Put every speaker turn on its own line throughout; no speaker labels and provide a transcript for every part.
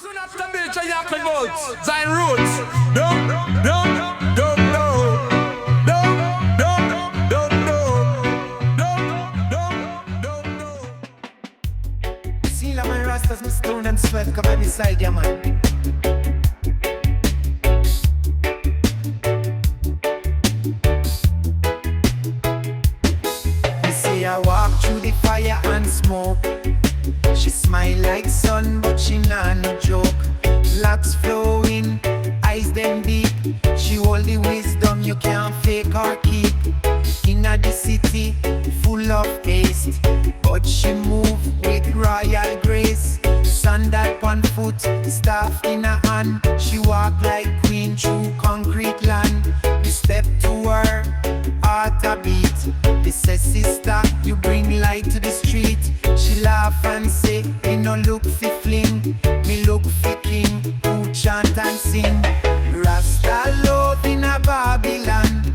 Soon after Bill Chayak votes, Zion Roots. Don't, don't, don't know. Don't know.
See like my rastas, me stone and sweat cover the side, yeah man. You see I walk through the fire and smoke. She smile like sun, but she not no joke. Locks flowing, eyes them deep. She hold the wisdom you can't fake or keep. Inna the city, full of haste, but she move with royal grace. Sandal on foot, staff in her hand. She walk like queen through concrete land. We step to her, heart a beat. They say, sister, you bring light to the street. She laugh and say, me no look fi fling, me look fi king who chant and sing. Rasta love in a Babylon,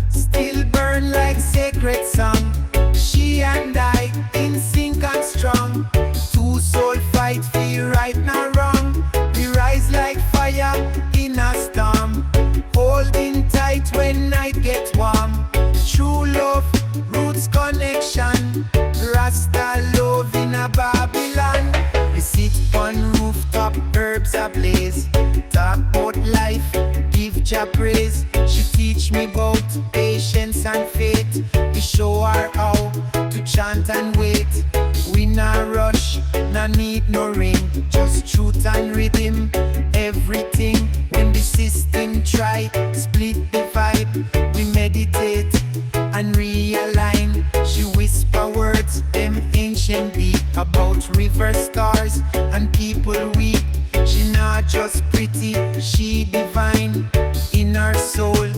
still burn like sacred song. She and I in sync and strong. Two soul fight for right now wrong. We rise like fire in a storm, holding tight when night gets warm. True love, roots connection. Rasta love in a Babylon. We sit on rooftop, herbs ablaze. Talk about life, give Jah praise. She teach me about patience and faith. We show her how to chant and wait. We not rush, not need no ring, just truth and rhythm. Everything when the system try split the vibe, we meditate and realign. She whisper words, them ancient deep, about river stars and people weep. She not just pretty, she divine. In her soul,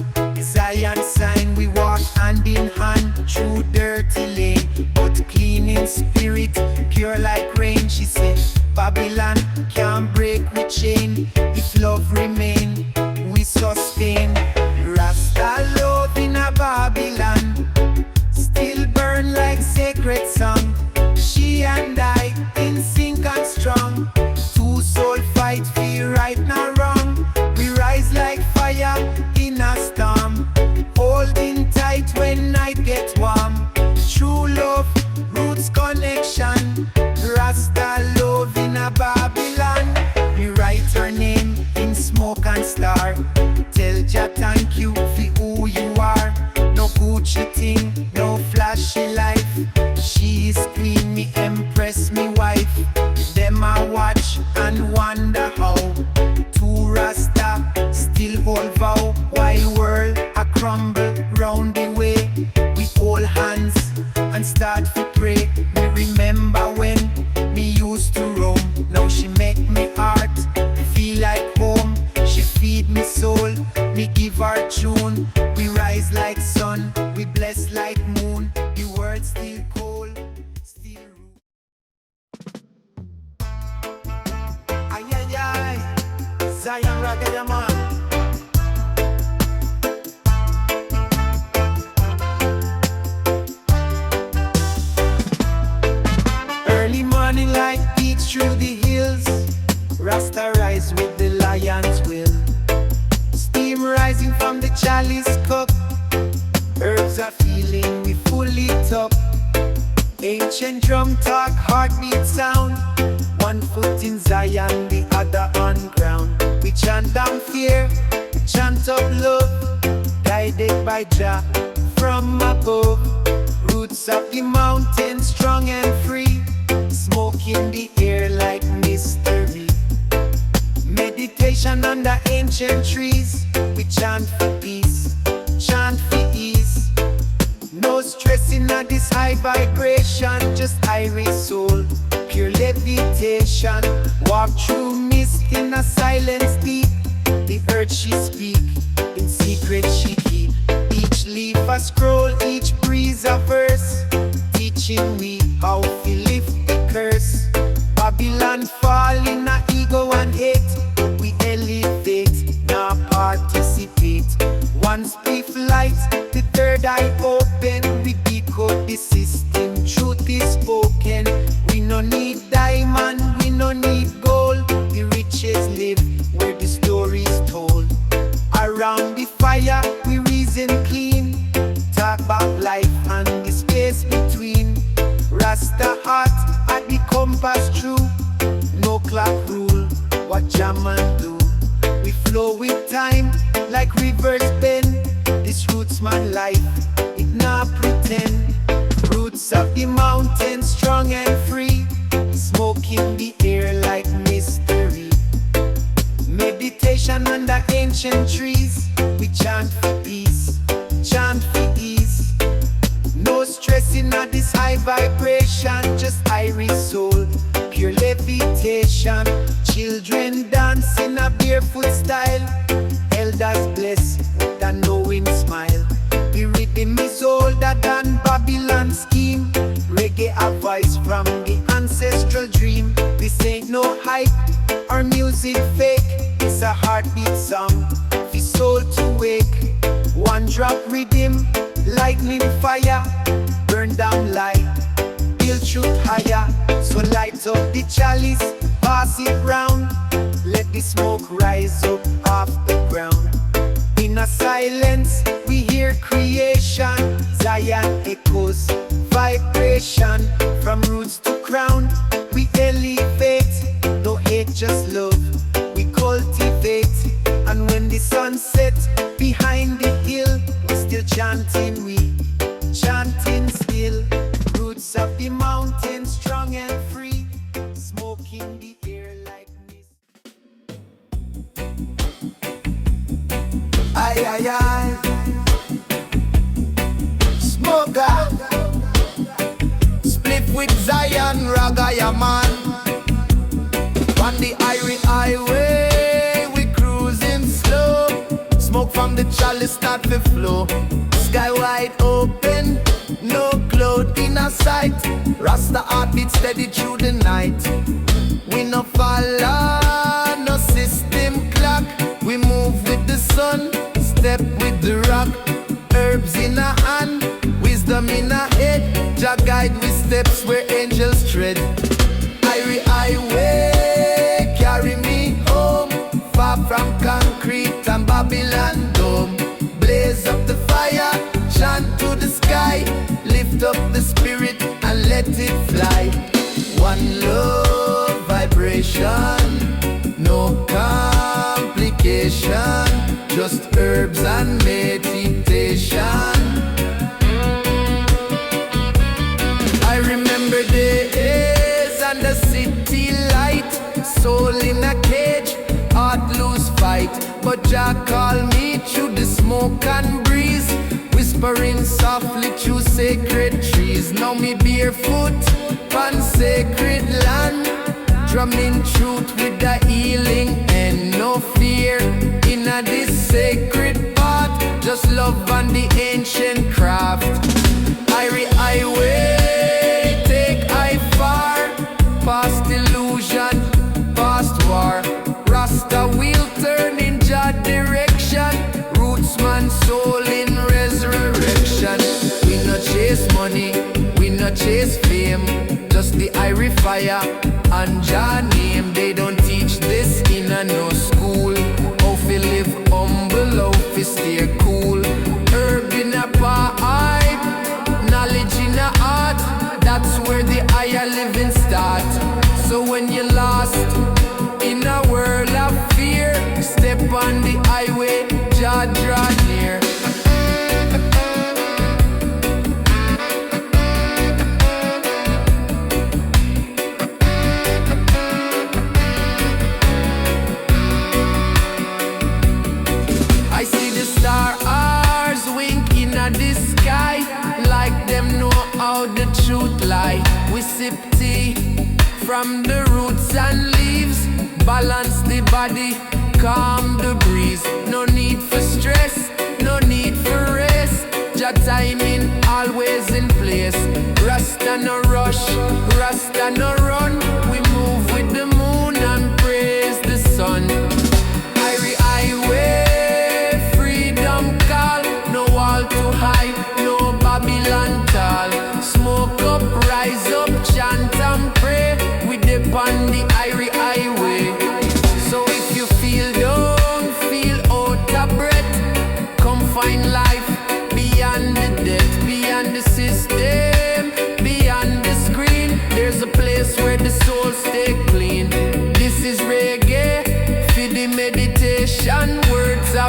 Zion sign. We walk hand in hand through dirty lane, but clean in spirit, pure like rain. She said, Babylon can't break the chain. If love remain, we sustain. Rasta love in a Babylon, still burn like sacred song. She and I in sync and strong. Two soul fight for right now wrong. We rise like fire in a storm, holding tight when night gets warm. True love, roots connection. Rasta love in a Babylon. We write her name in smoke and star. Tell Jah thank you for who you are. No Gucci thing, no flashy life. She is queen, me empress, me wife. Them I watch and wonder how two Rasta still hold vow. Why world a crumble round the way? We hold hands and start to pray. Me remember when me used to roam. Now she make me heart feel like home. She feed me soul, me give her tune. We rise like sun, we bless like moon. The world still cold, still root. Ay ay ay, Zion Reggae, yeah, man. Early morning light peeks through the hills. Rasta rise with the lion's will. Steam rising from the chalice cup. Herbs are feeling, we full it up. Ancient drum talk, heartbeat sound. One foot in Zion, the other on ground. We chant down fear, chant up love, guided by Jah from above. Roots of the mountain, strong and free. Smoke in the air like mystery. Meditation under ancient trees. We chant for peace, chant for ease. No stress in this high vibration. Just Irie soul, pure levitation. Walk through mist in a silence deep. The earth she speak, in secret she keep. Each leaf a scroll, each breeze a verse, teaching me how to lift the curse. Babylon fall in a ego and hate. We elevate, now participate. One spliff light, the third eye open. We decode the system, truth is spoken. We no need diamond, we no need gold. The rich clock rule, what Jaman do. We flow with time like rivers bend. This roots man life, it not pretend. Roots of the mountain, strong and free. Smoke in the air like mystery. Meditation under ancient trees. We chant for peace, chant for ease. No stress in this high vibration. Just Irie soul, pure levitation. Children dance in a barefoot style. Elders bless with a knowing smile. The rhythm is older than Babylon scheme. Reggae a voice from the ancestral dream. This ain't no hype or music fake. It's a heartbeat song, the soul to wake. One drop rhythm, lightning fire. Burn down light, build truth higher. So light up the chalice, pass it round. Let the smoke rise up off the ground. In a silence, we hear creation. Zion echoes, vibration. From roots to crown, we elevate. No hate, just love, we cultivate. And when the sun sets behind the hill, we still chanting, we chanting still. Roots of the mountain, strong and free. Smoke in the air like mist. Aye, aye, aye. Smoker. Split with Zion, Ragaya man. On the Irie Highway, we cruising slow. Smoke from the chalice start to flow. Sky wide open, no cloud in our sight. Rasta heartbeat steady through the night. We no follow, no system clock. We move with the sun, step with the rock. Herbs in our hand, wisdom in our head. Jah guide with steps where angels tread. Irie Highway, carry me home. Far from concrete and Babylon dome. Blaze up the fire, chant to the sky. Lift up the spirit and let it fly. One love vibration, no complication. Just herbs and meditation. I remember days and the city light. Soul in a cage, heart lose fight. But Jah call me through the smoke and breeze. Whispering softly through sacred trees. Now me barefoot on sacred land. Drumming truth with the healing and no fear. In a this sacred path, just love and the ancient craft. Irie Highway, take I far. Past illusion, past war. Rasta will turn in Jah direction. Roots man soul in resurrection. We no chase money, we no chase fame. Just the Irie fire and Jah name. They don't teach this in a no school. How fi live humble, how fi stay cool. Herb in a pipe, knowledge in a heart. That's where the higher living start. So when you're lost in a world of fear, step on the highway, Jah draw near. I see the stars winking at the sky, like them know how the truth lie. We sip tea from the roots and leaves, balance the body, calm the breeze. No need for stress, no need for rest. Jah timing always in place. Rasta no rush, Rasta no run. We move with the moon and praise the sun. Irie Highway, freedom call. No wall too high, no Babylon tall. Smoke up, rise up, chant and pray. We dip on the Irie Highway. So if you feel down, feel out of breath, come find life beyond the death, beyond the system, beyond the screen. There's a place where the soul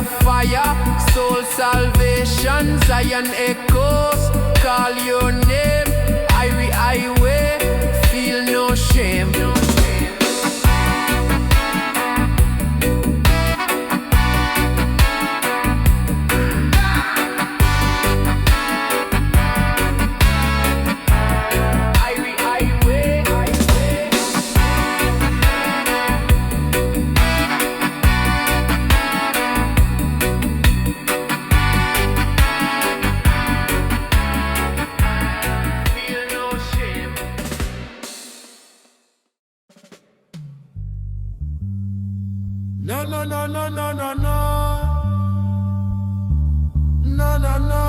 of fire, soul salvation, Zion echoes, call your name. Irie Way, feel no shame.
No, no, no, no, no, no, no. No, no, no.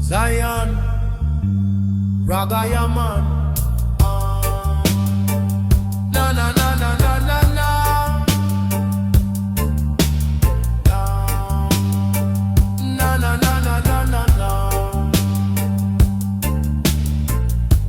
Zion, Ragaya man. No, no, no, no, no, no, no. No, no, no, no, no, no, no.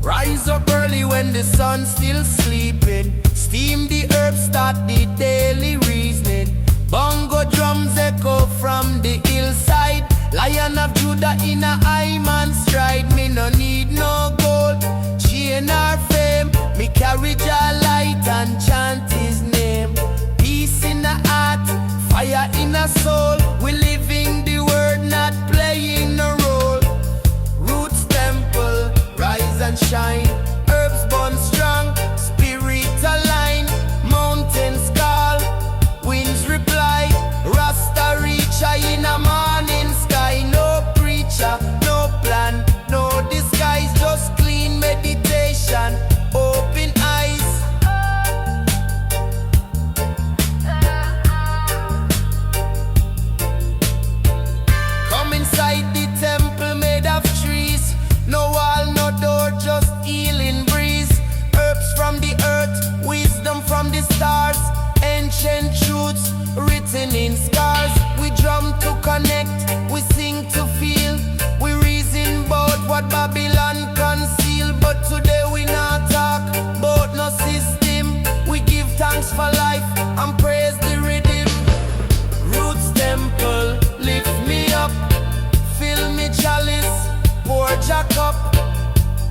Rise up early when the sun's still sleeping. Steam the herbs, start the daily reasoning. Bongo drums echo from the hillside. Lion of Judah in a high man stride. Me no need no gold, chain or fame. Me carry Jah light and chant his name. Peace in the heart, fire in the soul. We living the word, not playing no role. Roots temple, rise and shine. Herbs born strong, spirit align. Mountains call, winds reply. Rasta reach in a morning sky. No preacher, no plan, no disguise. Just clean meditation, open eyes. Come inside the temple made of trees. No wall, no door, just healing breeze. Herbs from the earth, wisdom from the stars. Ancient truths written in scars. We drum to connect, we sing to feel. We reason about what Babylon conceal. But today we not talk about no system. We give thanks for life and praise the rhythm. Roots temple, lift me up. Fill me chalice, pour Jack up.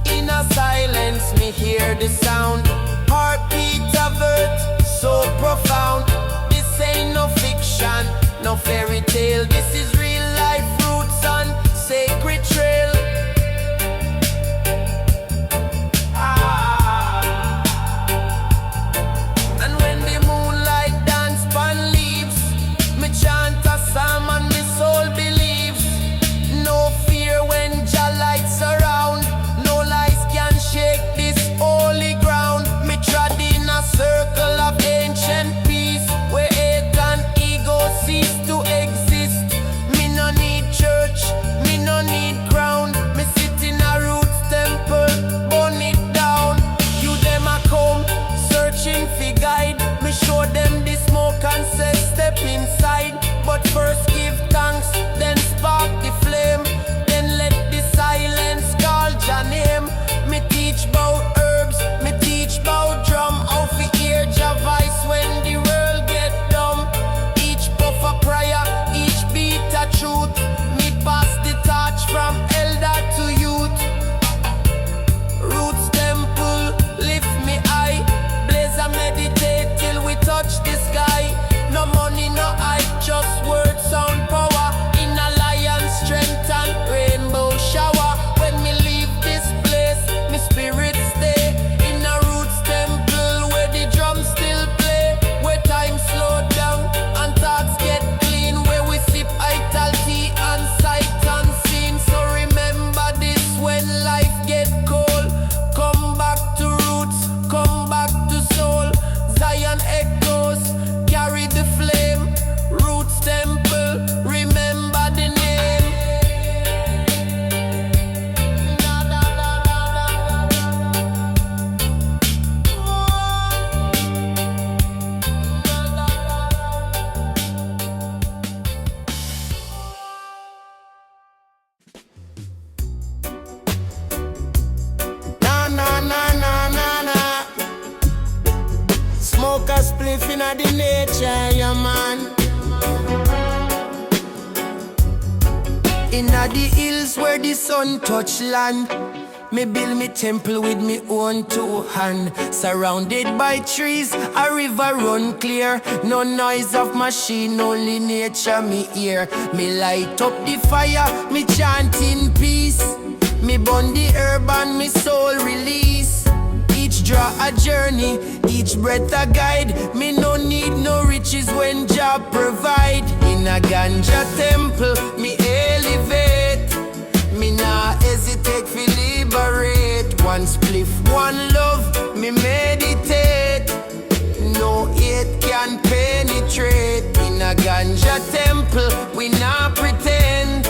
In a silence me hear the sound. Heartbeat of earth, so profound. This ain't no fiction, no fairy tale. This is real life, roots on sacred trail. And when the moonlight dance pan leaves, me chant a psalm and my soul believes. No fear when Jah lights around. No lies can shake this holy ground. Me trod in a circle of ancient peace, where hate and ego cease to exist.
smoke a spliff in the nature, yeah man. Inna the hills where the sun touch land, me build me temple with me own two hand. Surrounded by trees, a river run clear. No noise of machine, only nature me hear. Me light up the fire, me chant in peace. Me burn the herb and me soul release. Each draw a journey, each breath a guide. Me no need no riches when Jah provide. In a Ganja Temple, me elevate. Me nah hesitate fi liberate. One spliff, one love, me meditate. No hate can penetrate. In a Ganja Temple, we nah pretend.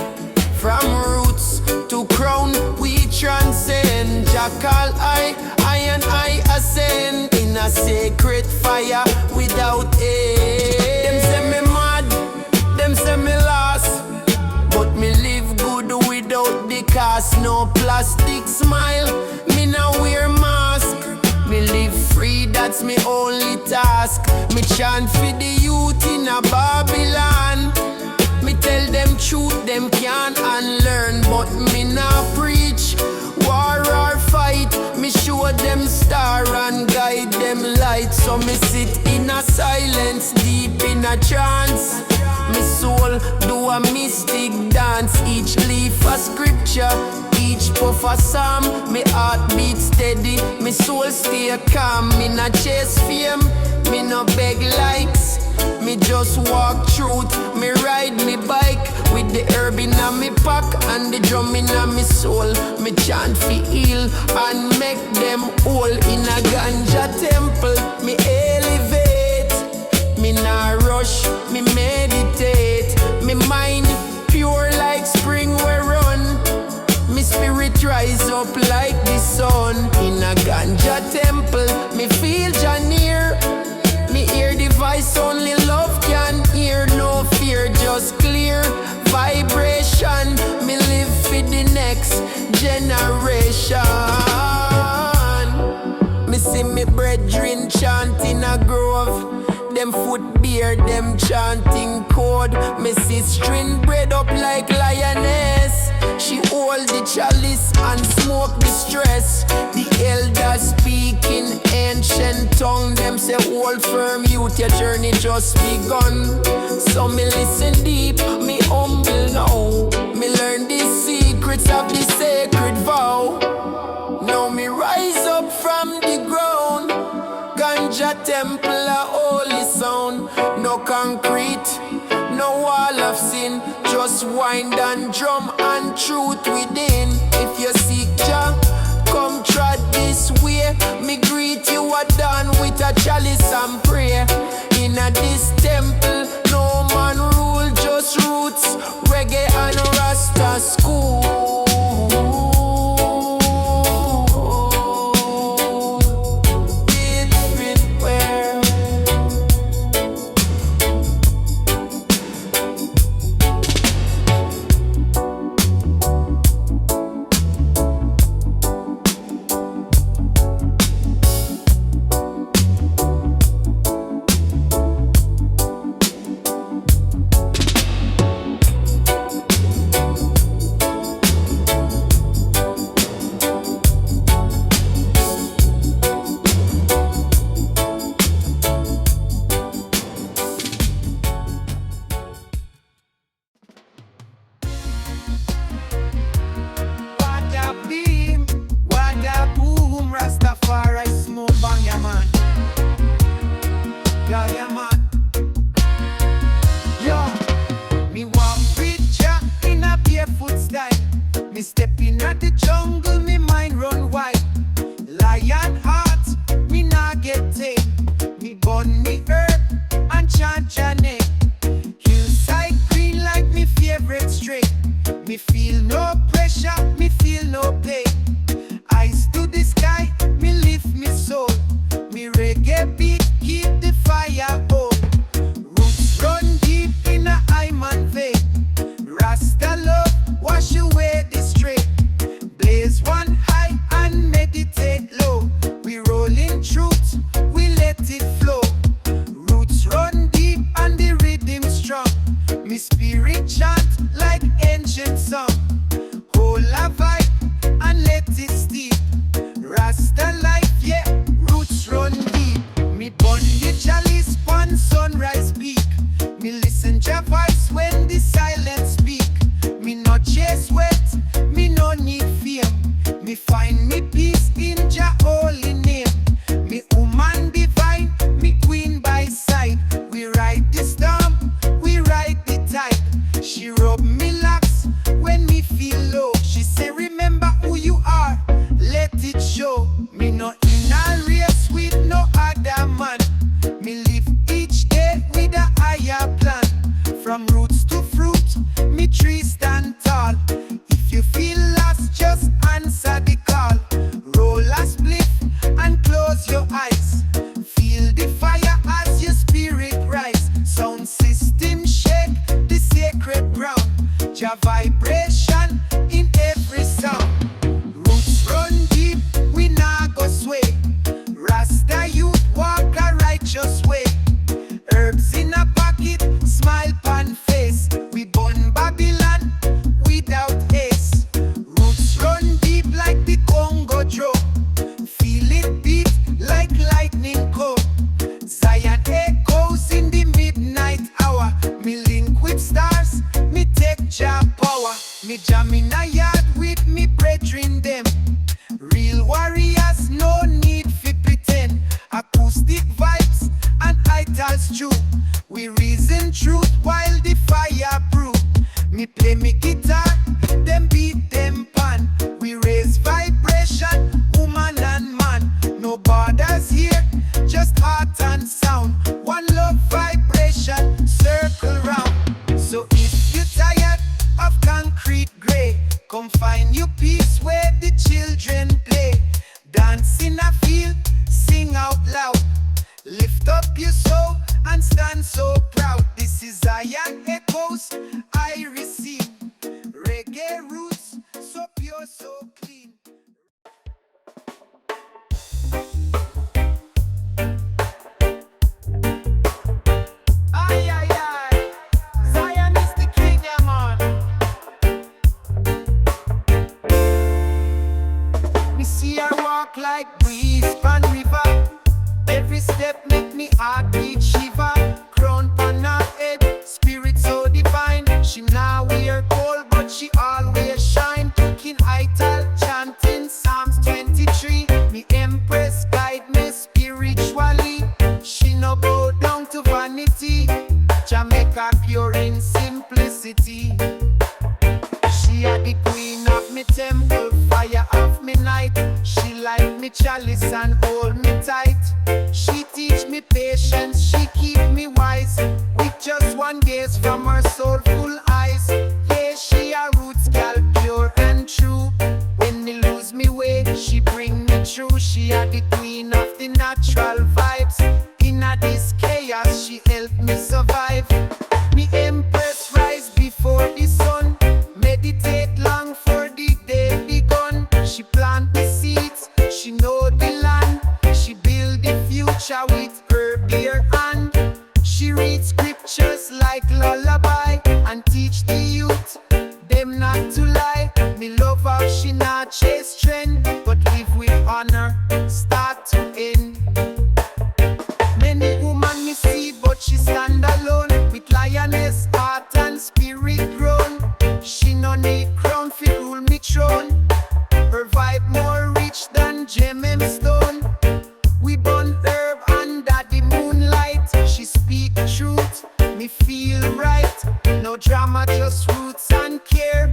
From roots to crown, we transcend. Jah call I and I ascend. In a sacred fire without end. Them say me mad, them say me lost, but me live good without the cost. No plastic smile, me now wear mask. Me live free, that's me only task. Me chant for the youth in a Babylon. Me tell them truth, them can't unlearn, but me now preach war or fight. Me show them star and guide them light. So me sit in a silence, deep in a trance. Me soul do a mystic dance. Each leaf a scripture, each puff a psalm. Me heart beat steady, me soul stay calm. Me not chase fame, me no beg likes. Me just walk truth, me ride me bike with the herb in a me pack and the drum in a me soul. Me chant fi heal and make them whole. In a Ganja Temple, me elevate. Me nah rush, me meditate. Me mind pure like spring we run. Me spirit rise up like the sun. In a Ganja Temple, me feel Jah near. Me hear the voice only love can hear. No fear, just clear vibration. Me live for the next generation. Me see me brethren chanting a grove. Them foot bear, them chanting code. Me see string bread up like lioness. She hold the chalice and smoke the stress. The elders speak in ancient tongue. Them say hold firm youth, your journey just begun. So me listen deep, me humble now. Me learn the secrets of the sacred vow. Now me rise up from the ground. Ganja Temple a holy sound. No concrete, no wall of sin. Just wind and drum and truth within. If you seek Jah, come trod this way. Me greet you a dawn with a chalice and pray. In a this temple, no man rule, just roots, reggae and Rasta school. Rasta love, wash away the stray. Blaze one high and meditate low. We roll in truth, we let it flow.
up your soul and stand so proud. This is Zion Echoes, I receive reggae roots, so pure, so clean. Ay, ay, ay, Zion is the king, yeah, man. Me see her walk like breeze pan river. Every step make me heart beat shiver. Crown pan her head, spirit so divine. She now wear gold, but she always shine. King Ital chanting Psalms 23. Me empress guide me spiritually. She no bow down to vanity. Jamaica pure in simplicity. She a the queen of me temple, fire of me night. She light me chalice and hold me tight. She teach me patience, she keep me wise. With just one gaze from her soulful eyes. Yeah, she a roots gal, pure and true. When me lose me way, she bring me through. She a the queen of the natural vibes. In a this chaos, she help me survive. Me empress rise before the sun. Meditate long for the day begun. She plant the seeds, she know the land. She build the future with her bare hand. She read scriptures like lullaby and teach the youth them not to lie. Me love how she not chase trend, but live with honor, start to end. Many woman me see, but she stand alone. With lioness, heart and spirit grown. She no need crown fi rule me throne. Her vibe more rich than gem and stone. We burn herb under the moonlight. She speak truth, me feel right. No drama, just roots and care.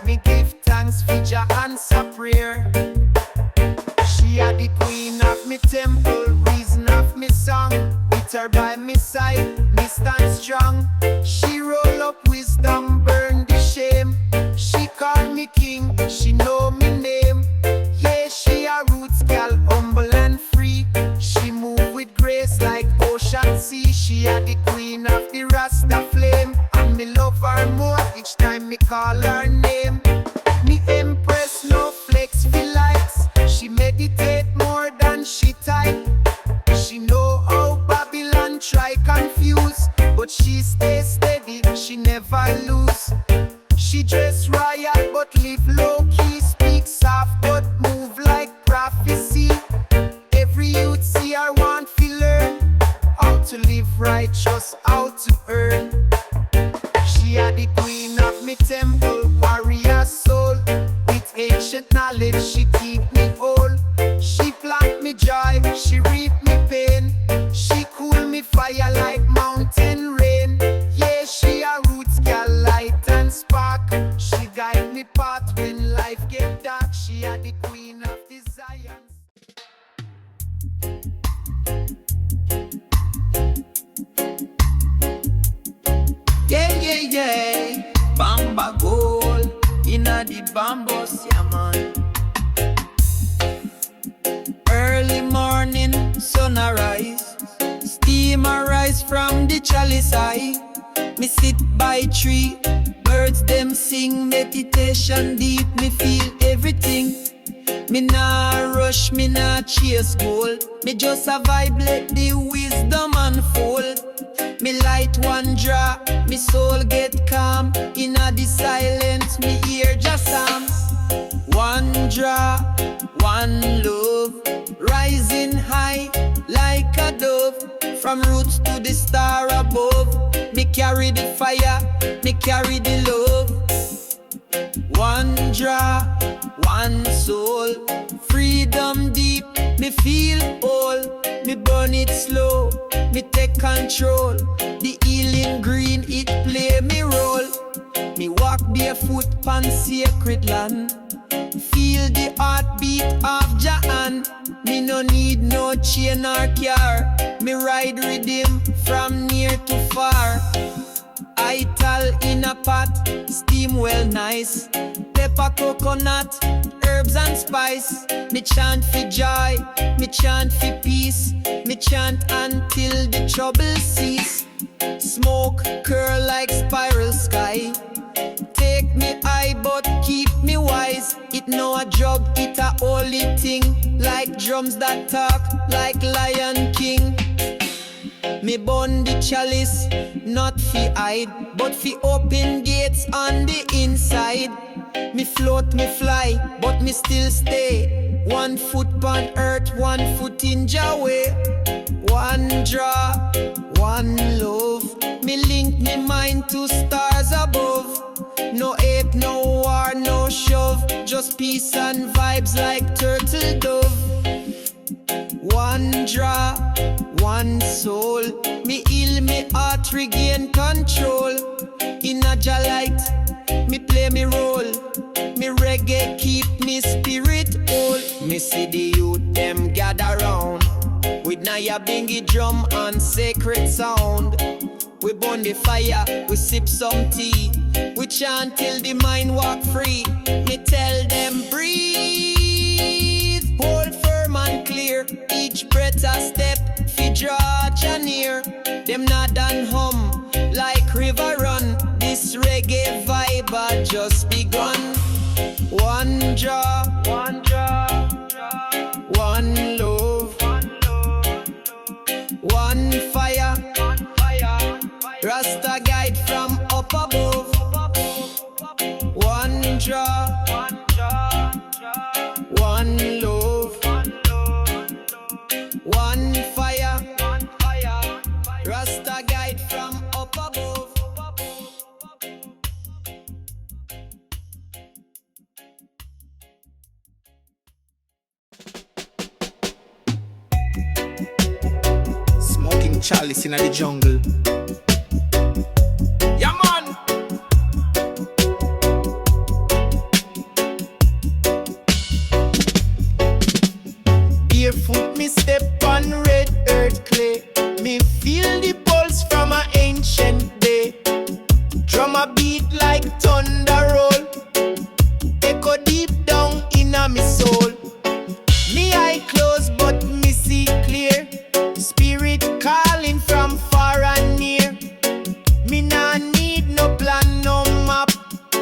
Me give thanks for Jah answer prayer. She a the queen of me temple, reason of me song. With her by me side, me stand strong. She roll up wisdom, burn the shame. She call me king, she know me name. Yeah, she a roots gal, humble and free. She move with grace like ocean sea. She a the queen of the Rasta flame. And me love her more each time me call her name. Me empress no flex feel likes. She meditate more than she type. She know how Babylon try confuse, but she stay steady, she never lose. She dress royal but live low key. Speak soft but move like prophecy. Every youth see her want to learn how to live righteous, how to earn. She a the queen of me temple, warrior soul. With ancient knowledge she keep me whole. She plant me joy, she reap me pain. She cool me fire like mountain rain. Yeah, she a roots gal, light and spark. She guide me path when life get dark. She a the queen of the Zion. Yeah, yeah, yeah. Bamba gold inna the bambos, yeah man. Early morning, sun arise. Steam arise from the chalice eye. Me sit by tree, birds them sing. Meditation deep, me feel everything. Me nah rush, me nah chase goal. Me just a vibe, let the wisdom unfold. Me light one draw, me soul get calm. Inna the silence, me hear just sound. One draw, one love, rising high like a dove. From roots to the star above, me carry the fire, me carry the love. One draw, one soul, freedom deep, me feel whole. Me burn it slow, me take control. The healing green, it play me role. Me walk barefoot pan sacred land. Feel the heartbeat of Jah. Me no need no chain or car. Me ride rhythm from near to far. Ital in a pot, steam well nice. Pepper coconut, herb
herbs and spice. Me chant for joy, me chant for peace. Me chant until the trouble cease. Smoke curl like spiral sky. Take me high but keep me wise. It no a drug, it a holy thing. Like drums that talk like Lion King. Me burn the chalice, not fi hide, but fi open gates on the inside. Me float, me fly, but me still stay. 1 foot on earth, 1 foot in Yahweh. 1 draw, 1 love. Me link me mind to stars above. No hate, no war, no shove. Just peace and vibes like turtle dove. 1 draw, 1 soul. Me heal me heart, regain control. In a light, me play me role. Me reggae keep me spirit whole. Me see the youth them gather round with Naya bingy drum and sacred sound. We burn the fire, we sip some tea. We chant till the mind walk free. Me tell them breathe, hold firm and clear. Each breath a step, fi draw ya near. Them nod and hum like river run. This reggae vibe a just begun. 1 draw, 1 draw, 1 love, 1 fire. Rasta guide from up above. 1 draw, 1 love, 1 fire. Rasta guide from up above.
Smoking chalice in the jungle.
Yeah, man.
Barefoot me step on red earth clay. Me feel the pulse from an ancient day. Drum a beat like thunder roll. Echo deep down in a me soul. Me eye closed but me see clear. Spirit calling from far and near. Me nah need no plan, no map.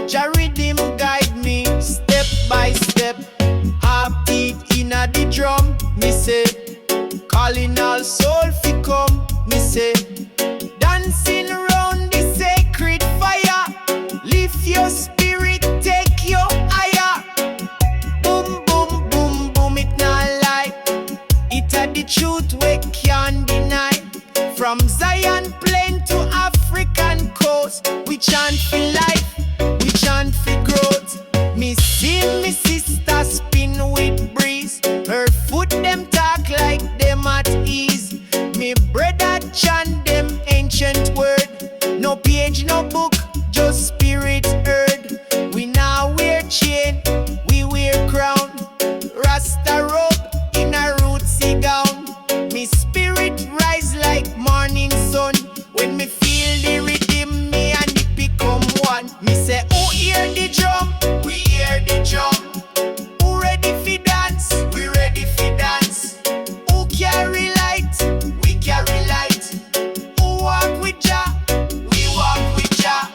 Jah rhythm guide me step by step. Heartbeat inna the drum, me say. Calling all soul fi come, me say. Dancing round the sacred fire. Lift your spirit, take you higher. Boom, boom, boom, boom, it not lie. It a the truth we can't deny. From Zion plain to African coast, we chant for life, we chant for growth. Me see me sister spin with breeze. Her foot them talk like them at ease. Me brother chant them ancient word. No page, no book, just spirit heard. We now wear chain, we wear crown. Rasta robe in a rootsy gown. Me spirit rise like morning sun. When me feel the rhythm, me and it become one. Me say, who hear the drum? We hear the drum. Who ready fi dance? We ready fi dance. Who carry light? We carry light. Who walk with Jah? We walk with Jah.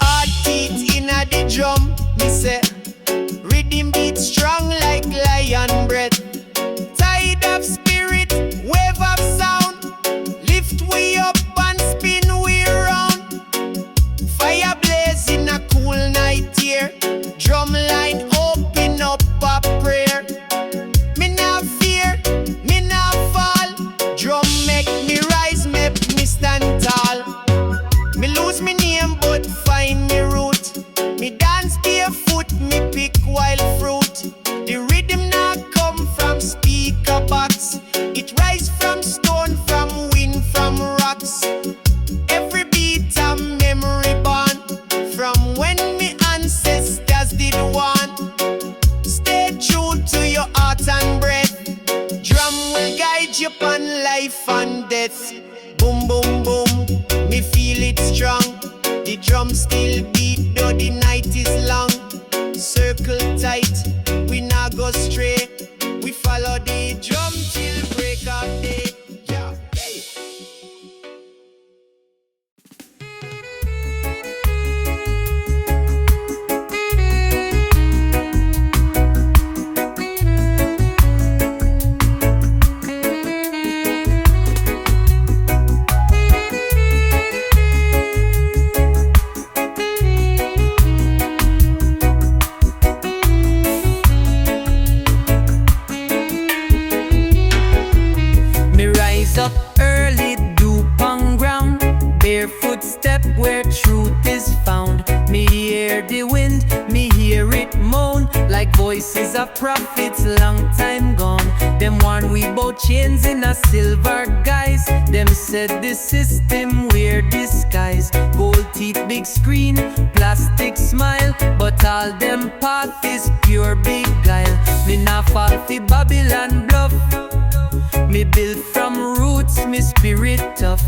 Hard teeth inna the drum. Me say, rhythm beat strong like lion breath. Tide of spirit, wave of sound. Lift we up and spin we round. Fire blaze in a cool night here. Drum line open up a prayer. Me nah fear, me nah fall. Drum make me rise, make me stand tall. Me lose me name but find me root. Me dance barefoot, me pick wild fruit. The rhythm nah come from speaker box. It rise from stone, from wind, from rocks. Every beat a memory bond from when me ancestors did one. Stay true to your heart and breath. Drum will guide you upon life and death. Boom, boom, boom, me feel it strong. The drum still beat though the night is long. Circle tight, we nah go
astray. We follow the drum till break of day. Yeah. Hey.
Up early, dew on ground, barefoot step where truth is found. Me hear the wind, me hear it moan, like voices of prophets long time gone. Them warn we bout chains in a silver guise. Them said the system wear disguise. Gold teeth, big screen, plastic smile, but all them path is pure big guile. Me not fall fi Babylon bluff. Me built from roots, me spirit tough.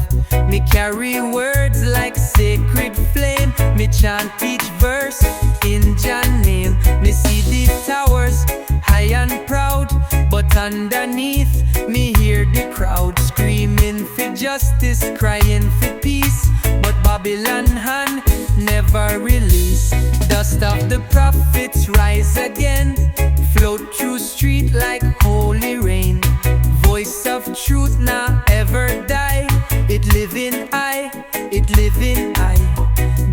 Me carry words like sacred flame. Me chant each verse in Jah name. Me see the towers high and proud, but underneath me hear the crowd screaming for justice, crying for peace. But Babylon hand never release. Dust of the prophets rise again, float through street like holy rain. Voice of truth now ever die. It live in I, it live in I.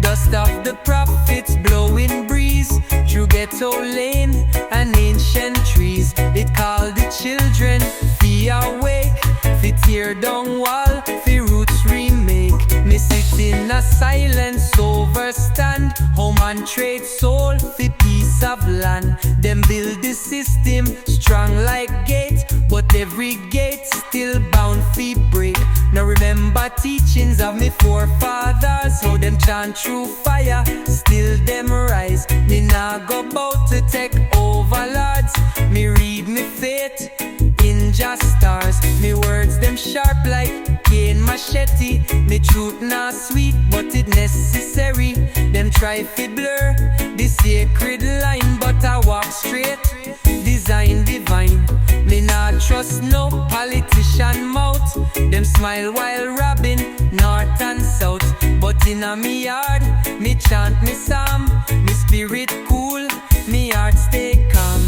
Dust of the prophets blowing breeze through ghetto lane and ancient trees. It called the children, be awake, fi tear down wall, fi roots remake. Me sit in a silence overstand, home and trade soul, fi piece of land. Them build the system strong like gate, but every gate still bound fi break. Now remember teachings of me forefathers, how them chant through fire, still them rise. Me nah go bout to take over lords. Me read me fate in just stars. Me words them sharp like cane machete. Me truth not sweet, but it necessary. Them try fi blur the sacred line, but I walk straight, design divine. Me not trust no politician mouth. Them smile while robbing north and south. But in a me yard, me chant me psalm. Me spirit cool, me heart stay calm.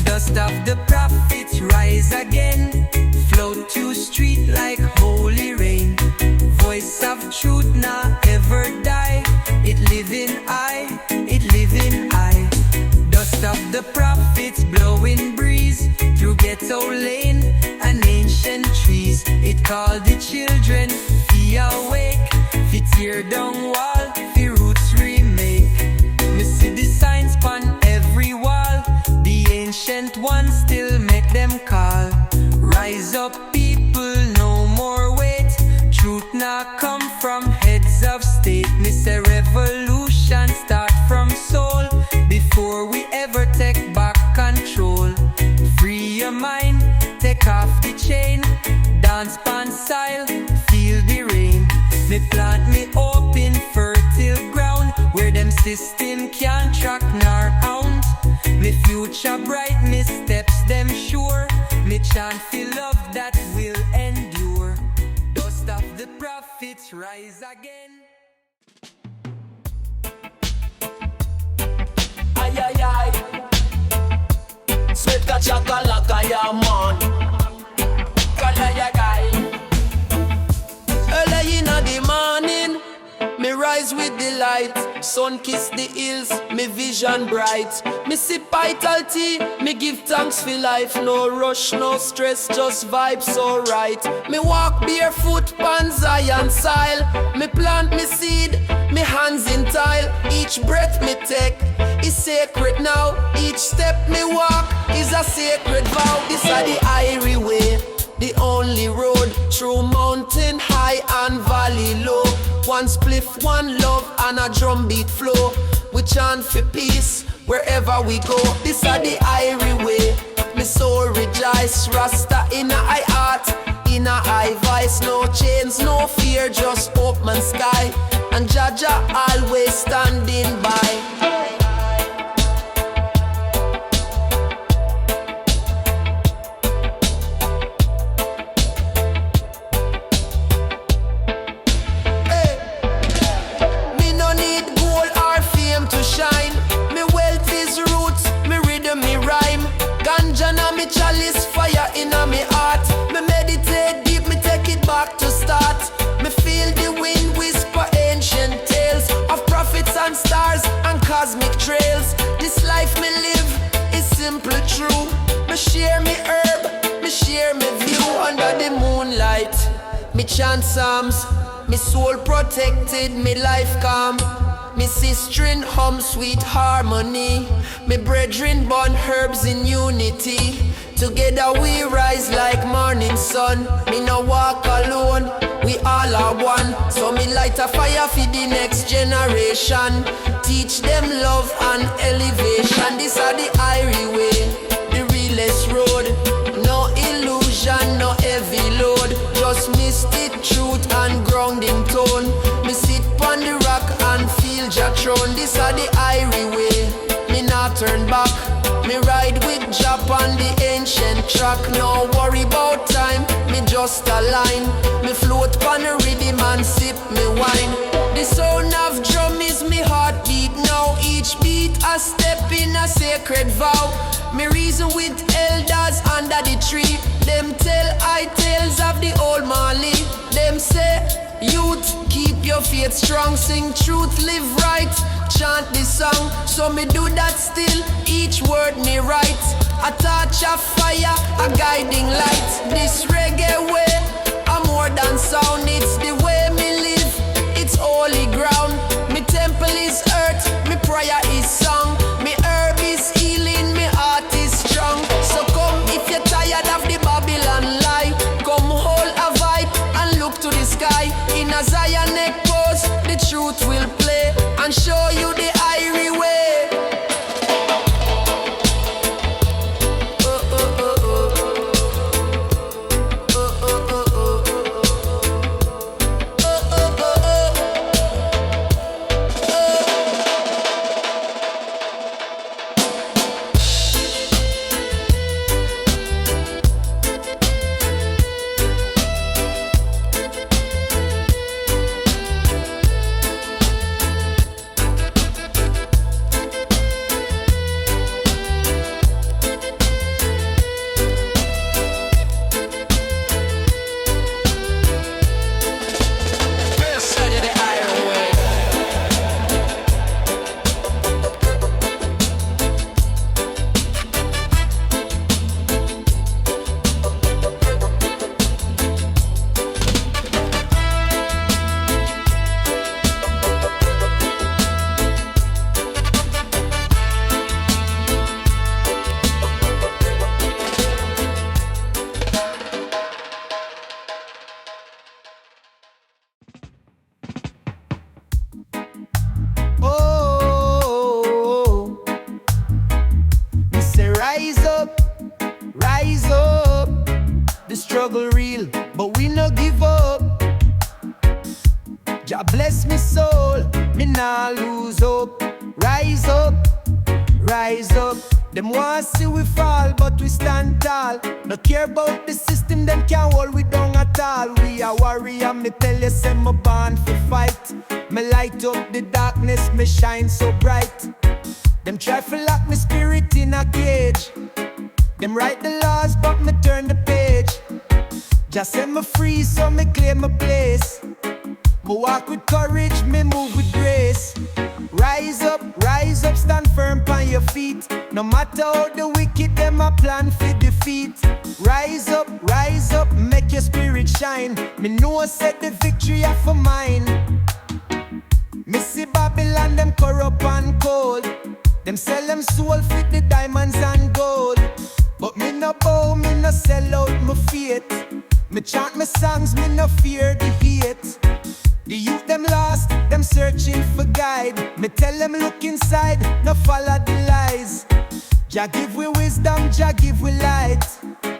Dust of the prophets rise again, float through street like holy rain. Voice of truth not ever die. It live in I, it live in I. Dust of the prophets blowing breeze through ghetto lane and ancient trees. It called the children, be awake, fi tear down wall, fi roots remake. Me see the signs pon every wall, the ancient ones still make them call. Rise up people, no more wait. Truth now come from heads of state. Me say revolution start from soul, before we ever take back control. Free your mind, take off the chain, dance pan style, feel the rain. Me plant me open fertile ground, where them system can't track nor hound. Me future bright, me steps them sure. Me chant feel love that will endure. Dust of the prophets rise again.
Ay, ay, ay. Sweat ka chakalaka ya man. Kalayagay.
Early in the morning, me rise with the light. Sun kiss the hills, me vision bright. Me sip vital tea, me give thanks for life. No rush, no stress, just vibes so right. Me walk barefoot pan Zion soil. Me plant me seed, me hands in tile. Each breath me take is sacred now. Each step me walk is a sacred vow. This is the Irie Way, the only road through mountain high and valley low. One spliff, one love and a drum beat flow. We chant for peace wherever we go. This is the Irie Way. Me soul rejoice, Rasta in a heart, in a high voice. No chains, no fear, just open sky. And Jaja always standing by. cosmic trails. This life me live is simple true. Me share me herb, me share me view. Under the moonlight, me chant psalms. Me soul protected, me life calm. Me sistrin hum sweet harmony. Me brethren burn herbs in unity. Together we rise like morning sun. Me no walk alone, we all are one. So me light a fire for the next generation. Teach them love and elevation. This are the Irie Way, the realest road. No illusion, no heavy load. Just mystic truth and grounding tone. Me sit on the rock and feel Jah throne. This are the Irie Way, me not turn back. Me ride with Jah on the ancient track. No worry about time, me just align. Me float on the rhythm and sip me wine. The sound of drum is me heartbeat now. Each beat a step in a sacred vow. Me reason with elders under the tree. Them tell I tales of the old Mali. Them say, youth, keep your faith strong. Sing truth, live right, chant this song. So me do that still, each word me write. A torch of fire, a guiding light. This reggae way, a more than sound. It's the way me live, it's holy ground. Me temple is earth, me prayer is song. Me herb is healing, me heart is strong. So come if you're tired of the Babylon lie. Come hold a vibe and look to the sky. In a Zion neck pose, the truth will play and show you the Irie Way. Rise up. The struggle real, but we no give up. Jah bless me soul, me nah lose hope. Rise up, rise up. Them want see we fall, but we stand tall. No care about the system, them can't hold we down at all. We are warrior, me tell you, say me born for fight. Me light up the darkness, me shine so bright. Them try to lock me spirit in a cage. Them write the laws, but me turn the page. Just set me free, so me claim my place. Me walk with courage, me move with grace. Rise up, stand firm on your feet. No matter how the wicked them a plan for defeat. Rise up, make your spirit shine. Me know said the victory are for mine. Me see Babylon, them corrupt and cold. Them sell them soul for the diamonds and gold. But me no bow, me no sell out my faith. Me chant my songs, me no fear the hate. The youth them lost, them searching for guide. Me tell them look inside, no follow the lies. Jah give we wisdom, Jah give we light.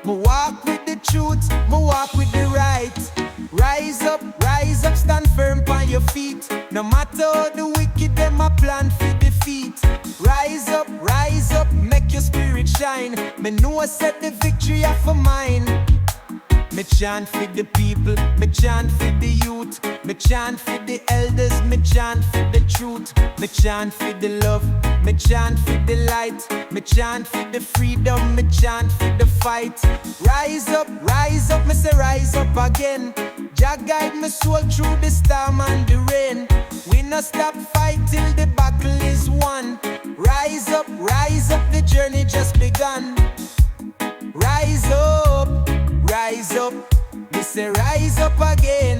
Me walk with the truth, me walk with the right. Rise up, stand firm on your feet. No matter how the wicked them a plan for defeat. Rise up, make your spirit shine. Me know I said the victory are for mine.
Me chant for the people, me chant for the youth, me chant for the elders, me chant for the truth, me chant for the love, me chant for the light, me chant for the freedom, me chant for the fight. Rise up, me say rise up again. Jah guide me soul through the storm and the rain. We no stop fight till the battle is won. Rise up, the journey just begun. Rise up, me say rise up again.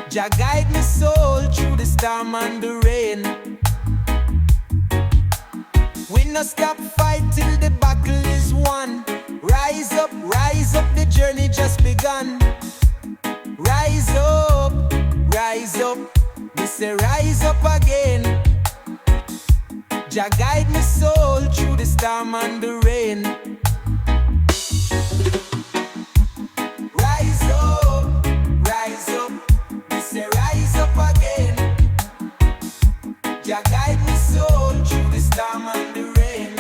Jah guide me soul through the storm and the rain. We no stop fight till the battle is won. Rise up, the journey just begun. Rise up, me say rise up again. Jah guide me soul through the storm and the rain. Rise up, me say rise up again. Jah guide me soul through the storm and the rain.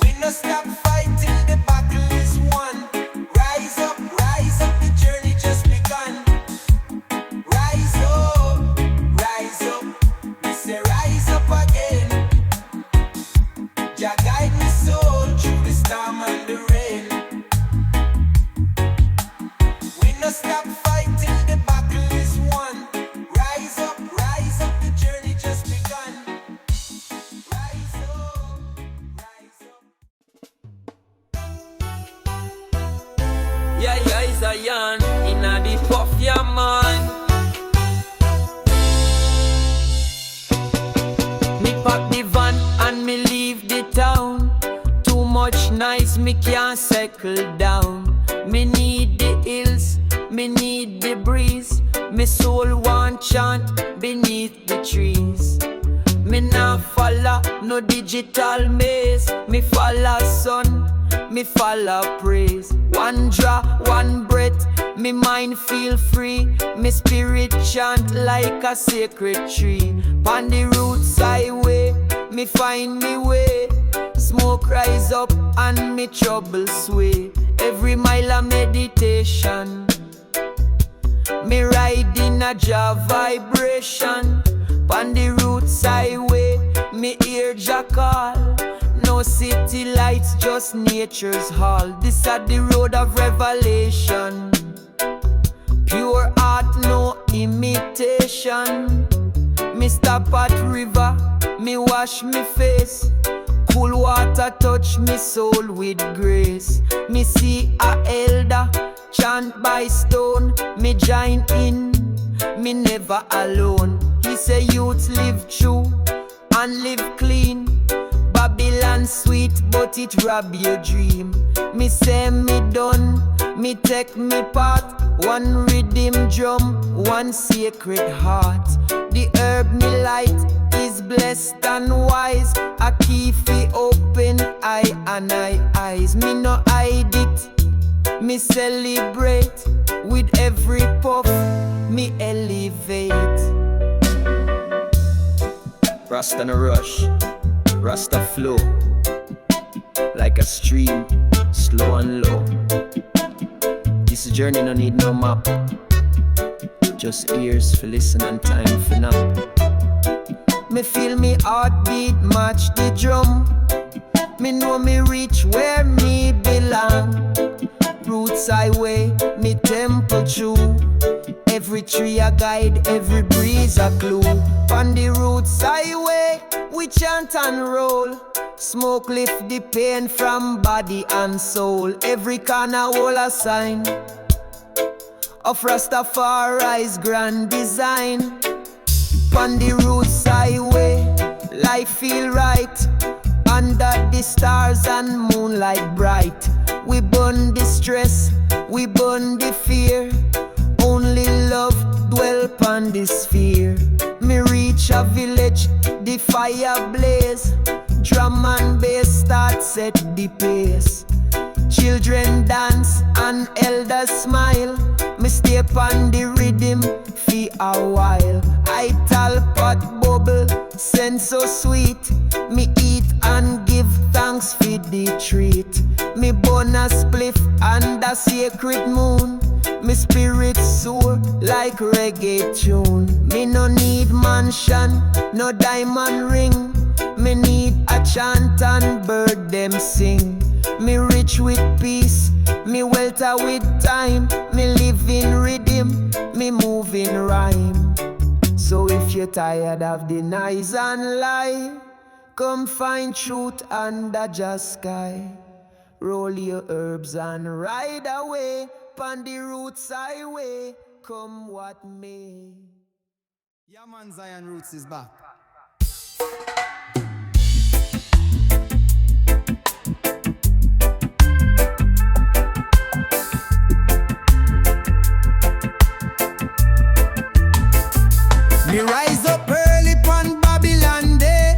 We no stop fight till the battle is won. Rise up, the journey just begun. Rise up, me say rise up again. Jah guide me soul through the storm and the rain. We no stop fight till the battle is won. Rise up, the journey just begun. Rise up.
Yeah, is a yarn inna the puff, yeah, man.
Me pack the van and me leave the town. Too much noise, me can't settle down. Me need the hills, me need the breeze. Me soul want chant beneath the trees. Me nah follow no digital maze. Me follow sun, me follow praise. One draw, one breath, me mind feel free. Me spirit chant like a sacred tree. On the roots highway, me find me way. Smoke rise up and me trouble sway. Every mile a meditation. Me ride in a Jah vibration. On the roots highway, me hear Jah call. No city lights, just nature's hall. This is the road of revelation. Pure art, no imitation. Me stop at river, me wash me face. Cool water touch me soul with grace. Me see a elder chant by stone. Me join in, me never alone. He say youth live true and live clean. Babylon sweet, but it rob your dream. Me say me done, me take me part. One rhythm drum, one sacred heart. The herb me light is blessed and wise. A key fi open eye and eyes. Me no hide it, me celebrate. With every puff, me elevate.
Rasta no rush, Rasta flow. Like a stream, slow and low. This journey no need no map. Just ears for listen and time for nap.
Me feel me heartbeat match the drum. Me know me reach where me belong. Roots highway, me temple true. Every tree a guide, every breeze a clue. On the roots highway, we chant and roll. Smoke lift the pain from body and soul. Every corner hold a sign of Rastafari's grand design. On the roots highway, life feel right. Under the stars and moonlight bright. We burn the stress, we burn the fear. Only love dwell upon this sphere. Me reach a village, the fire blaze. Drum and bass start set the pace. Children dance and elders smile. Me stay on the rhythm for a while. I tell pot bubble, scent so sweet. Me eat and give thanks
thanks for the treat. Me burn a spliff under sacred moon. Me spirit soar like reggae tune. Me no need mansion, no diamond ring. Me need a chant and bird them sing. Me rich with peace, me welter with time. Me live in rhythm, me move in rhyme. So if you're tired of the noise and lie, come find truth under just sky. Roll your herbs and ride away on the roots highway, come what may.
Yeah man, Zion Roots is back. Me rise up early pon Babylon day.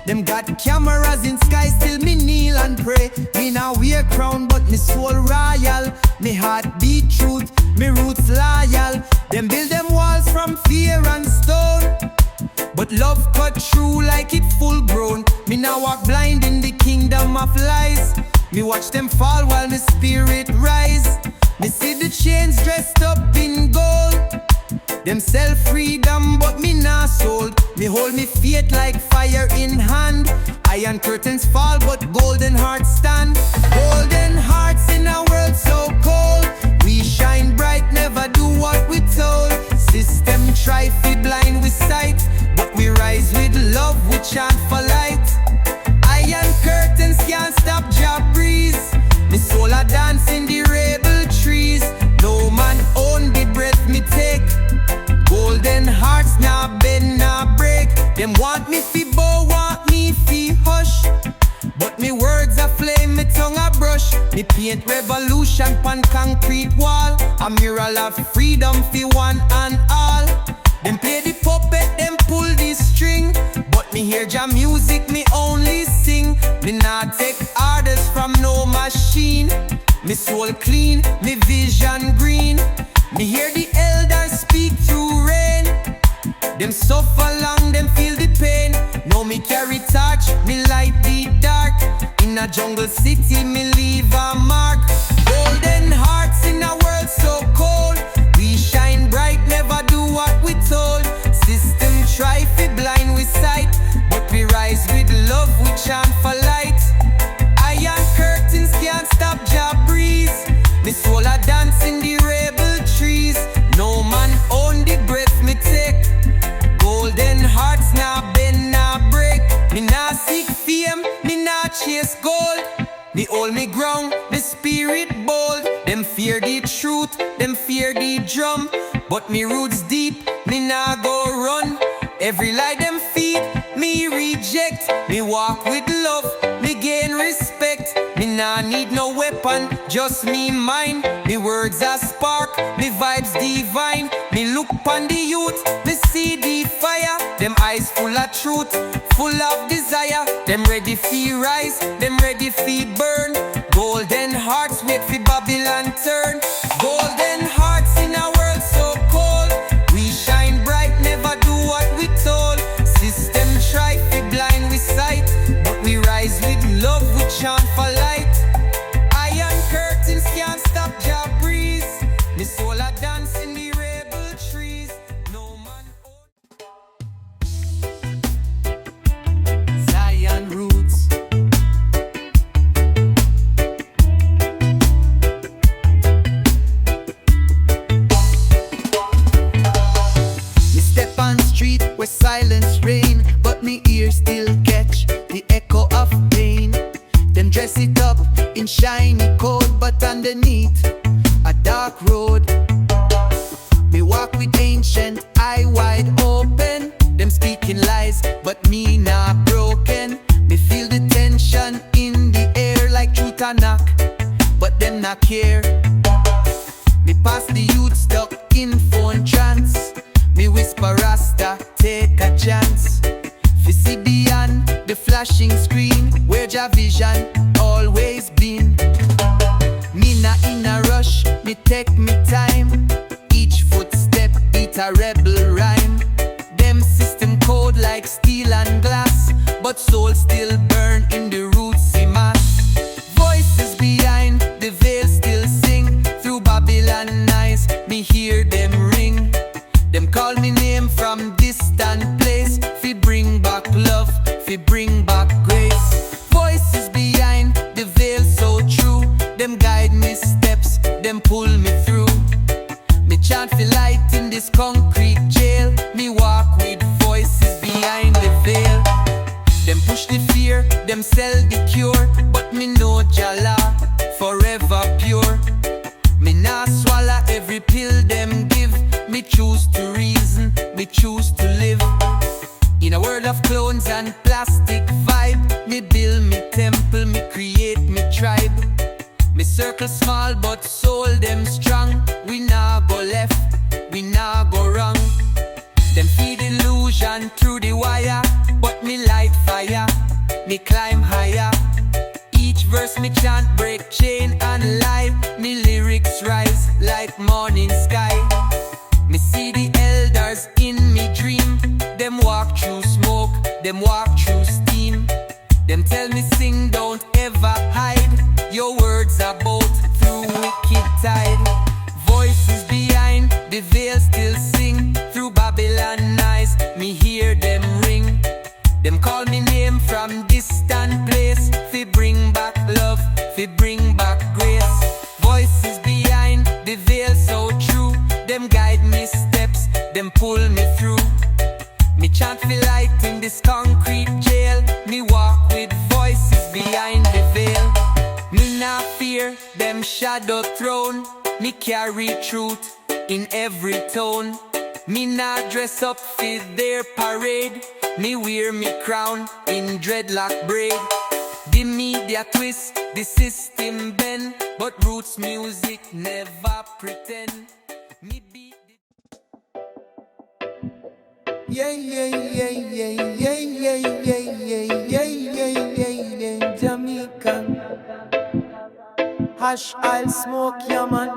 Them got cameras in sky, still me kneel and pray. Me now wear crown, but me soul royal. Me heart beat truth, me roots loyal. Them build them walls from fear and stone, but love cut through like it full grown. Me now walk blind in the kingdom of lies. Me watch them fall while my spirit rise. Me see the chains dressed up in gold. Them sell freedom, but me nah sold. Me hold me faith like fire in hand. Iron curtains fall, but golden hearts stand. Golden hearts in a world so cold. We shine bright, never do what we told. System try fi blind with sight, but we rise with love, we chant for light. Iron curtains can't stop Jah breeze. Me soul a dance in the rebel trees. No man own the breath me take. Golden hearts nah bend, nah break. Them want me fi bow, want me fi hush, but me words a flame, me tongue a brush. Me paint revolution pon concrete wall. A mural of freedom fi one and all. Them play the puppet, them pull the string, but me hear Jah music, me only sing. Me nah take orders from no machine. Me soul clean, me vision green. Me hear the elders speak through rain. Them suffer long, them feel the pain. Now me carry touch, me light the dark. In a jungle city, me leave a mark. Golden hearts in a world so cold. We shine bright, never do what we told. System try fi blind with sight, but we rise with love, we chant for light. Iron curtains can't stop Jah breeze. Me soul a dance in the rebel trees. No man own the breath me take. Golden hearts nah bend, nah break. Me nah seek fame, me nah chase gold. Me hold me ground, me spirit bold. Them fear the truth, them fear the drum, but me roots deep, me nah go run. Every lie them feed, me reject. Me walk with love, me gain respect. Me nah need no weapon, just me mind. Me words a spark, me vibes divine. Me look pon the youth, me see the fire. Them eyes full of truth, full of desire. Them ready fi rise, them ready fi burn. Golden hearts wait fi Babylon turn. Golden hearts in a world so cold. We shine bright, never do what we told. System try fi blind with sight, but we rise with love, we chant for light. Iron curtains can't stop Jah breeze. Me soul a dance in the rebel trees. No man Zion Roots. Me step on street where silence reign, but me ears still catch the echo of pain. Them dress it up in shiny coat, but underneath a dark road. Me walk with ancient eye wide open. Them speaking lies, but me not broken. Me feel the tension in the air like truth a knock, but them not care. Me pass the youth stuck in phone trance. Me whisper Rasta, take a chance. Fi see beyond the flashing screen, where Jah vision always been. Me not in a rush, me take me time. Each footstep beat a rebel rhyme. Them system code like steel and glass, but soul still burn in the roots in my
Babylon nice, me hear them ring. Them call me name from distant place. Fi bring back love, fi bring back grace. Voices behind the veil so true. Them guide me steps, them pull me through. Me chant fi light in this concrete jail. Me walk with voices behind the veil. Them push the fear, them sell the cure. But me know Jala, forever pure. Me nah swallow every pill them give. Me choose to reason, me choose to live. In a world of clones and plastic vibe, me build me temple, me create me tribe. Me circle small but soul them strong. We nah go left, we nah go wrong. Them feed illusion through the wire, but me light fire, me climb higher. Each verse me chant break chain and live. Me lyrics rise like morning sky. Me see the elders in me dream. Them walk through smoke, them walk through steam. Them tell me sing, don't ever hide. Your words are both through wicked tide. Voices behind the veil still sing. Through Babylon eyes, me hear them ring. Them call me name from distant place. Fi bring back love, fi bring back grace. Voices behind the veil so true. Them guide me steps, them pull me through. Me chant fi light in this concrete jail. Me walk with voices behind the veil. Me nah fear them shadow throne. Me carry truth in every tone. Me nah dress up for their parade. Me wear me crown in dreadlock braid. The media twist, the system bend, but roots music never pretend. Me beat
Yeah, yeah, yeah, yeah, yeah, yeah, yeah, yeah, yeah, yeah, yeah, yeah, Jamaican. Hash, I'll smoke, yeah, man.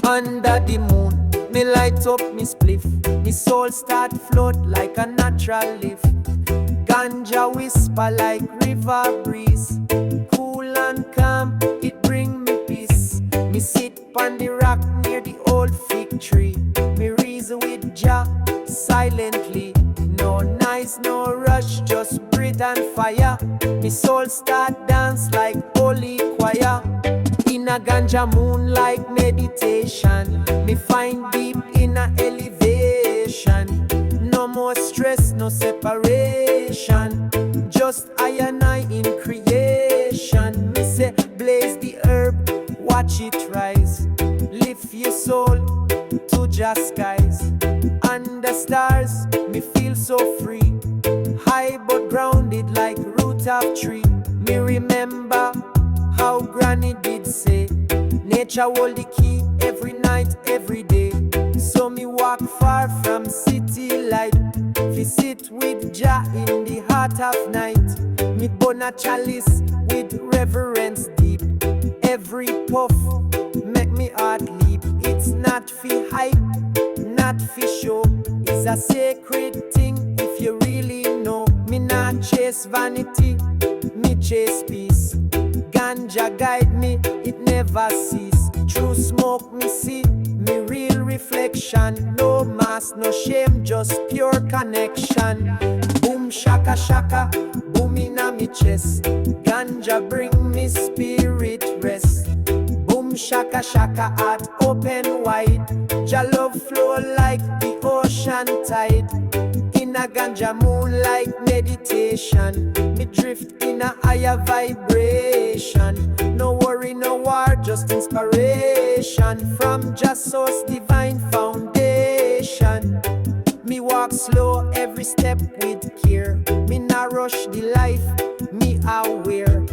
Under the moon, me light up me spliff. Me soul start float like a natural lift. Ganja whisper like river breeze. Cool and calm, it bring me peace. Me sit on the rock near the old fig tree. Me reason with Jah silently. No noise, no rush, just breath and fire. Me soul start dance like holy choir. In a ganja moonlight meditation, me find deep in a elevation. No more stress, no separation. Just I and I in creation. Me say blaze the herb, watch it rise. Lift your soul to just skies. Under stars, me feel so free. High but grounded like root of tree. Me remember how granny did say, nature hold the key every night, every day. So me walk far from city light. Fi sit with Jah in the heart of night. Me burn a chalice with reverence deep. Every puff make me heart leap. It's not fi hype, not fi show. It's a sacred thing if you really know. Me not chase vanity, me chase peace. Ganja guide me, it never cease. True smoke me see, me real reflection. No mask, no shame, just pure connection. Boom shaka shaka, boom inna me chest. Ganja bring me spirit rest. Boom shaka shaka, heart open wide. Jah love flow like the ocean tide. In a ganja moonlight meditation, me drift in a higher vibration. No worry, no war, just inspiration. From just source divine foundation. Me walk slow, every step with care. Me not rush the life, me aware.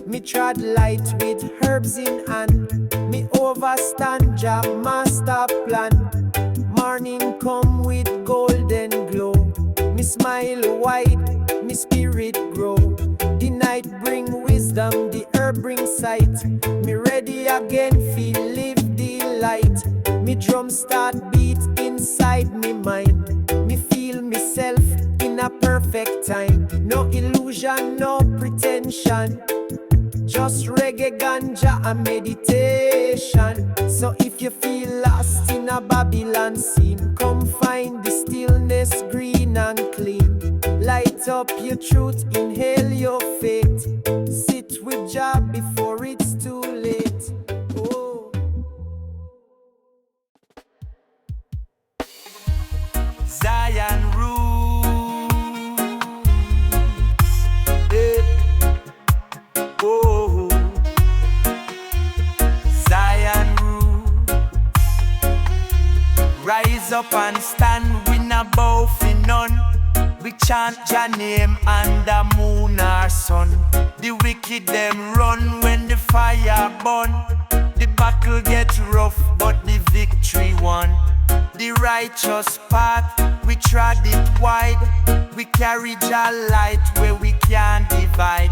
Me trod light with herbs in hand. Me overstand Jah master plan. Morning come with golden glow. Me smile wide, me spirit grow. The night bring wisdom, the herb bring sight. Me ready again, feel live the light.
Me drum start beat inside me mind. Me feel myself in a perfect time. No illusion, no pretension. Just reggae, ganja and meditation. So if you feel lost in a Babylon scene, come find the stillness green and clean. Light up your truth, inhale your faith. Sit with Jah before it's too late. Oh.
Zion roots. Oh. Zion roots. Rise up and stand, we not bow for none. We chant your name under moon or sun. The wicked them run when the fire burn. The battle get rough, but the victory won. The righteous path, we trod it wide. We carry your light where we can't divide.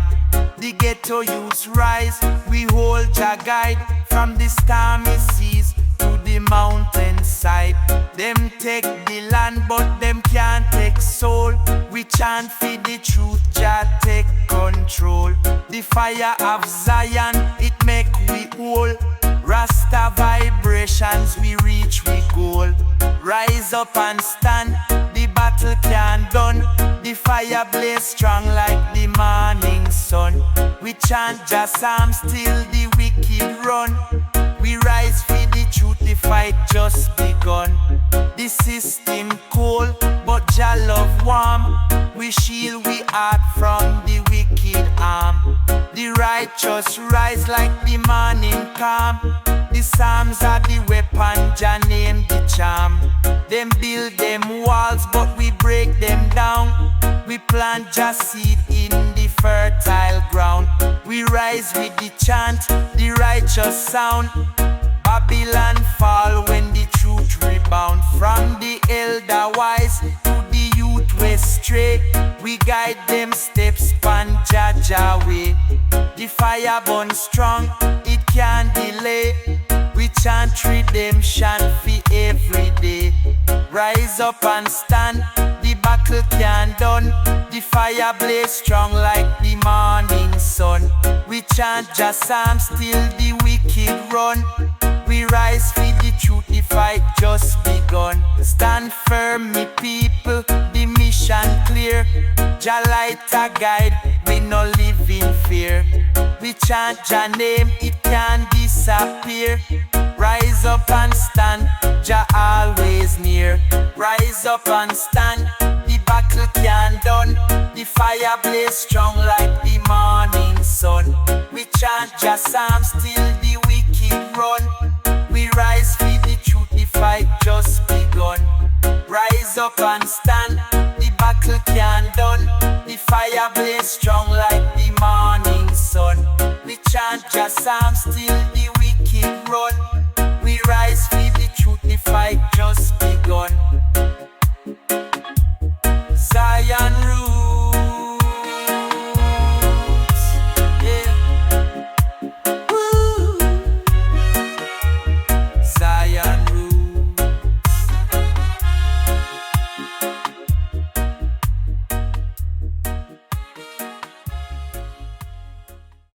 The ghetto youths rise, we hold your guide. From the stormy seas to the mountainside. Them take the land, but them can't take soul. We chant for the truth, Jah take control. The fire of Zion, it make we whole. Rasta vibrations, we reach we goal. Rise up and stand, the battle can't done. The fire blaze strong like the morning sun. We chant Jah psalms till the wicked run. We rise for the truth, the fight just begun. The system cold, but Jah love warm. We shield we heart from the wicked arm. The righteous rise like the morning calm. The psalms are the weapon, Jah name the charm. Them build them walls, but we break them down. We plant Jah seed in the fertile ground. We rise with the chant, the righteous sound. Babylon fall when the truth rebound. From the elder wise to the youth way stray, we guide them steps pan Jah way. The fire burn strong, it can't delay. We chant redemption for every day. Rise up and stand, the battle can't done. The fire blaze strong like the morning sun. We chant Jah psalms till the wicked run. We rise for the truth, the fight just begun. Stand firm, me people, the mission clear. Jah light a guide, we no live in fear. We chant Jah name, it can't disappear. Rise up and stand, Jah always near. Rise up and stand, the battle can't done. The fire blaze strong like the morning sun. We chant Jah psalms till the wicked run. We rise for the truth, the fight just begun. Rise up and stand, the battle can't done. The fire blaze strong like the morning sun. We chant Jah psalms till